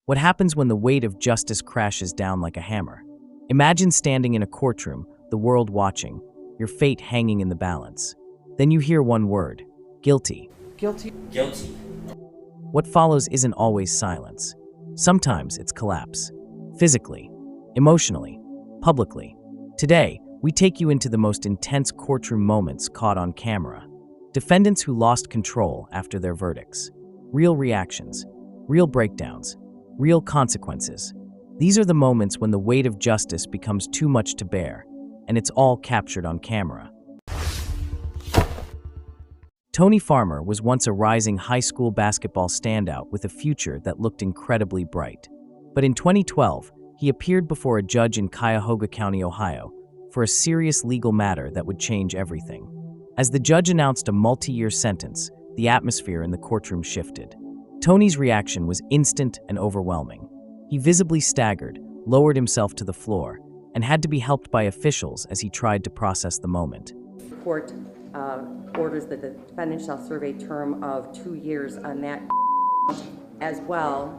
What happens when the weight of justice crashes down like a hammer? Imagine standing in a courtroom, the world watching, your fate hanging in the balance. Then you hear one word: guilty. Guilty. Guilty. What follows isn't always silence. Sometimes it's collapse. Physically, emotionally, publicly. Today, we take you into the most intense courtroom moments caught on camera. Defendants who lost control after their verdicts. Real reactions, real breakdowns, real consequences. These are the moments when the weight of justice becomes too much to bear, and it's all captured on camera. Tony Farmer was once a rising high school basketball standout with a future that looked incredibly bright. But in 2012, he appeared before a judge in Cuyahoga County, Ohio, for a serious legal matter that would change everything. As the judge announced a multi-year sentence, the atmosphere in the courtroom shifted. Tony's reaction was instant and overwhelming. He visibly staggered, lowered himself to the floor, and had to be helped by officials as he tried to process the moment. The court orders that the defendant shall serve a term of 2 years on that as well.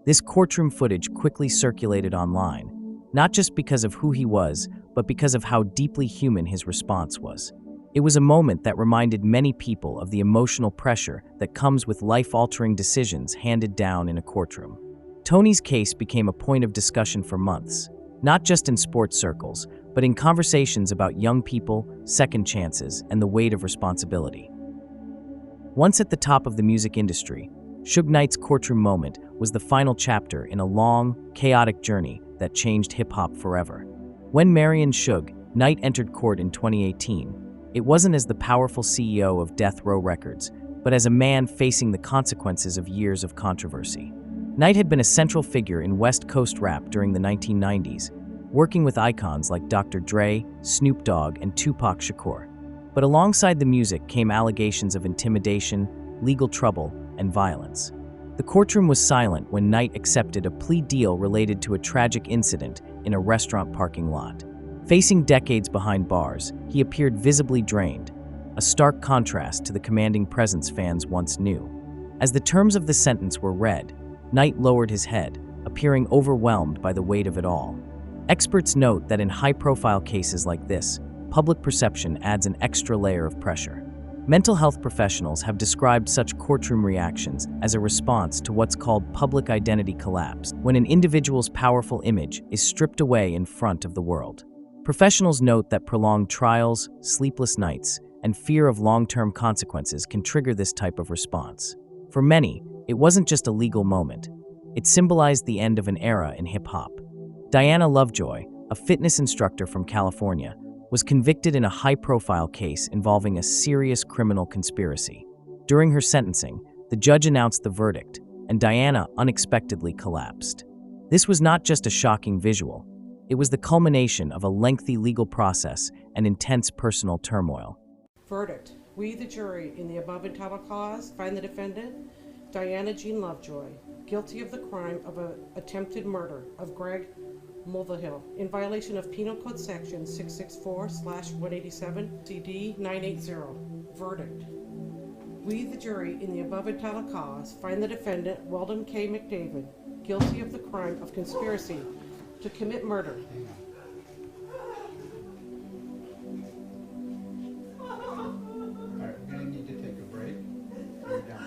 This courtroom footage quickly circulated online, not just because of who he was, but because of how deeply human his response was. It was a moment that reminded many people of the emotional pressure that comes with life-altering decisions handed down in a courtroom. Tony's case became a point of discussion for months, not just in sports circles, but in conversations about young people, second chances, and the weight of responsibility. Once at the top of the music industry, Suge Knight's courtroom moment was the final chapter in a long, chaotic journey that changed hip-hop forever. When Marion Suge Knight entered court in 2018, it wasn't as the powerful CEO of Death Row Records, but as a man facing the consequences of years of controversy. Knight had been a central figure in West Coast rap during the 1990s, working with icons like Dr. Dre, Snoop Dogg, and Tupac Shakur. But alongside the music came allegations of intimidation, legal trouble, and violence. The courtroom was silent when Knight accepted a plea deal related to a tragic incident in a restaurant parking lot. Facing decades behind bars, he appeared visibly drained, a stark contrast to the commanding presence fans once knew. As the terms of the sentence were read, Knight lowered his head, appearing overwhelmed by the weight of it all. Experts note that in high-profile cases like this, public perception adds an extra layer of pressure. Mental health professionals have described such courtroom reactions as a response to what's called public identity collapse, when an individual's powerful image is stripped away in front of the world. Professionals note that prolonged trials, sleepless nights, and fear of long-term consequences can trigger this type of response. For many, it wasn't just a legal moment. It symbolized the end of an era in hip-hop. Diana Lovejoy, a fitness instructor from California, was convicted in a high-profile case involving a serious criminal conspiracy. During her sentencing, the judge announced the verdict, and Diana unexpectedly collapsed. This was not just a shocking visual. It was the culmination of a lengthy legal process and intense personal turmoil. Verdict. We, the jury, in the above entitled cause, find the defendant, Diana Jean Lovejoy, guilty of the crime of attempted murder of Greg Mulvihill in violation of Penal Code Section 664/187 CD 980. Verdict. We, the jury, in the above entitled cause, find the defendant, Weldon K. McDavid, guilty of the crime of conspiracy to commit murder. Alright, we're going to need to take a break. We're done.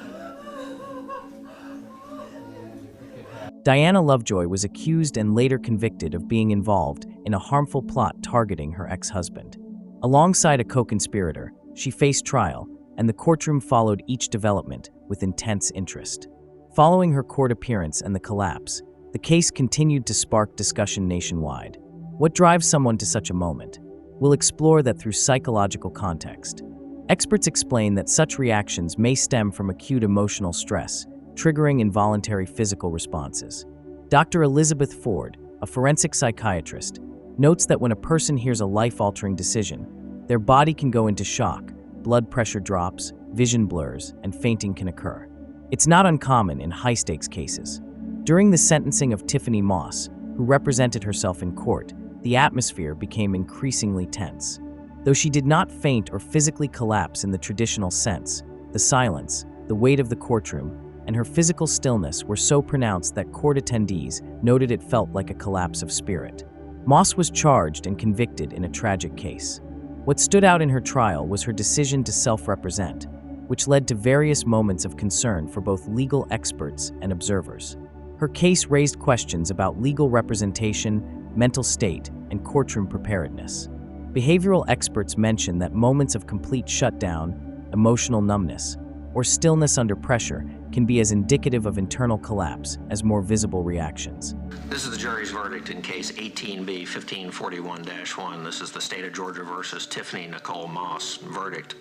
Diana Lovejoy was accused and later convicted of being involved in a harmful plot targeting her ex-husband. Alongside a co-conspirator, she faced trial, and the courtroom followed each development with intense interest. Following her court appearance and the collapse, the case continued to spark discussion nationwide. What drives someone to such a moment? We'll explore that through psychological context. Experts explain that such reactions may stem from acute emotional stress, triggering involuntary physical responses. Dr. Elizabeth Ford, a forensic psychiatrist, notes that when a person hears a life-altering decision, their body can go into shock, blood pressure drops, vision blurs, and fainting can occur. It's not uncommon in high-stakes cases. During the sentencing of Tiffany Moss, who represented herself in court, the atmosphere became increasingly tense. Though she did not faint or physically collapse in the traditional sense, the silence, the weight of the courtroom, and her physical stillness were so pronounced that court attendees noted it felt like a collapse of spirit. Moss was charged and convicted in a tragic case. What stood out in her trial was her decision to self-represent, which led to various moments of concern for both legal experts and observers. Her case raised questions about legal representation, mental state, and courtroom preparedness. Behavioral experts mention that moments of complete shutdown, emotional numbness, or stillness under pressure can be as indicative of internal collapse as more visible reactions. This is the jury's verdict in case 18B 1541-1. This is the state of Georgia versus Tiffany Moss verdict.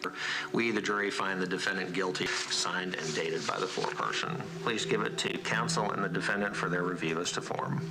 We, the jury, find the defendant guilty, signed and dated by the foreperson. Please give it to counsel and the defendant for their review as to form.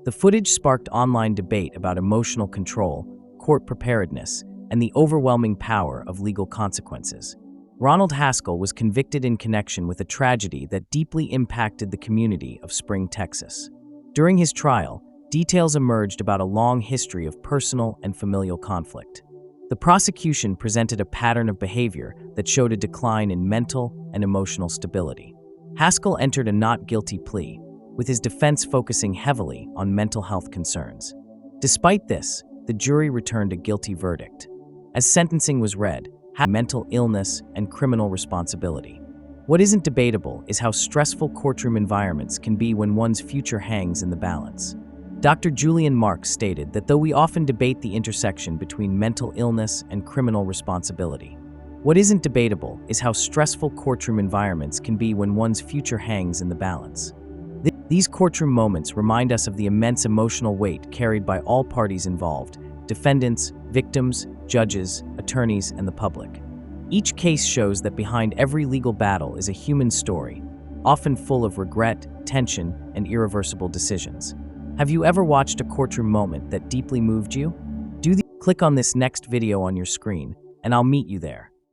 The footage sparked online debate about emotional control, court preparedness, and the overwhelming power of legal consequences. Ronald Haskell was convicted in connection with a tragedy that deeply impacted the community of Spring, Texas. During his trial, details emerged about a long history of personal and familial conflict. The prosecution presented a pattern of behavior that showed a decline in mental and emotional stability. Haskell entered a not guilty plea, with his defense focusing heavily on mental health concerns. Despite this, the jury returned a guilty verdict. As sentencing was read, mental illness and criminal responsibility. What isn't debatable is how stressful courtroom environments can be when one's future hangs in the balance. Dr. Julian Marks stated that though we often debate the intersection between mental illness and criminal responsibility, what isn't debatable is how stressful courtroom environments can be when one's future hangs in the balance. These courtroom moments remind us of the immense emotional weight carried by all parties involved: defendants, victims, judges, attorneys, and the public. Each case shows that behind every legal battle is a human story, often full of regret, tension, and irreversible decisions. Have you ever watched a courtroom moment that deeply moved you? Click on this next video on your screen, and I'll meet you there.